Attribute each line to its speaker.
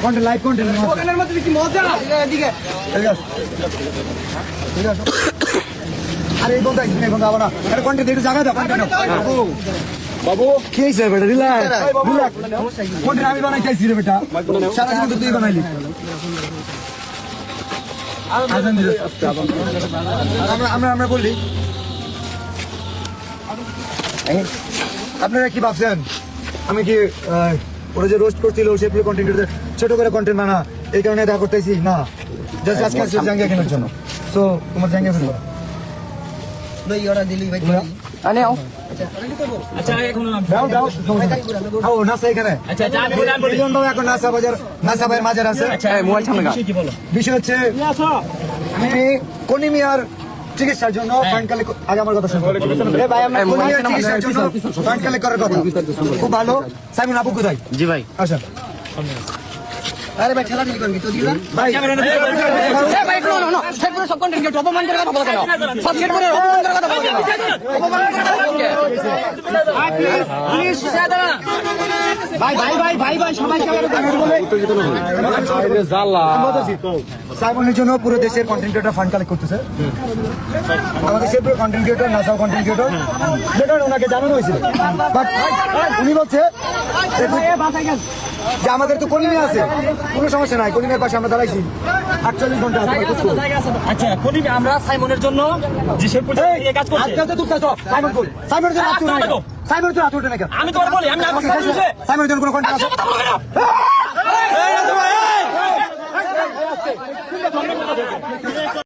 Speaker 1: content live content
Speaker 2: দোকানের মধ্যে কি মজা এদিকে
Speaker 1: ঠিক আছে আরে এই বন্ধু আবার না আরে কন্টেন্ট একটু জায়গা দাও কন্টেন্ট বাবু কি হইছে বেটা রিল্যাক্স কন্টেন্ট আমি বানাই চাইছি রে বেটা সারা জীবন তুই বানাইলি আজান দিল আমরা বললি আপনারা কি ভাবছেন আমি কি ওরা যে রোস্ট করছিল সেগুলো কন্টেন্ট ছোট করে কন্টেন্ট বানা এই কারণে দেখা করতেছি না জাস্ট আজকে আসছে জাঙ্গিয়া কেনার জন্য সো তোমার জাঙ্গিয়া ফেলবো
Speaker 2: লই ওরা দিলি ভাই
Speaker 3: আনে আও
Speaker 2: আচ্ছা এখন
Speaker 1: দাও আও নাসা এখানে
Speaker 2: আচ্ছা আমি বলবো
Speaker 1: এই জন্য এখন নাসা ভাইয়ের মাঝে আছে
Speaker 3: আচ্ছা মোবাইল সামনে গা
Speaker 2: কি বলো
Speaker 1: বিষয় হচ্ছে আমি কনিমিয়ার চিকিৎসার জন্য ফান্ড কালেক্ট আগে আমার কথা শুনুন ভাই আমরা কনিমিয়ার চিকিৎসার জন্য ফান্ড কালেক্ট করার কথা খুব ভালো সাইমন আপু কোথায়
Speaker 3: জি ভাই
Speaker 1: আচ্ছা
Speaker 2: আরে ভাই খেলা দিলি কোন কি তো দিলা
Speaker 1: ভাই
Speaker 3: এই ভাই নো নো সেট করে সব কন্টেন্ট কে অপমান করে কথা বলা কেন সব সেট করে অপমান করে কথা বলা কেন অপমান করে কথা বলা কেন প্লিজ সাদা ভাই সবাইকে
Speaker 1: সাইমনের জন্য পুরো দেশের কন্টেন্ট ক্রিয়েটর ফান্ড কালেক্ট করতেছে আমাদের সে পুরো কন্টেন্ট ক্রিয়েটর নাসাও কন্টেন্ট ক্রিয়েটর যেটা ওনাকে জানানো হয়েছিল বাট উনি বলছে যে আমাদের তো কলিমে আছে কোনো সমস্যা নাই কলিমের পাশে আমরা দাঁড়াইছি 48 ঘন্টা
Speaker 2: আচ্ছা কলিমে আমরা সাইমনের জন্য যে সে কাজ করছে
Speaker 1: আজকে তো সাইমন কই সাইমনের জন্য সাইমনের জন্য আতুটা না
Speaker 2: আমি তো বলি আমি
Speaker 1: সাইমনের জন্য কোনো কন্টেন্ট আছে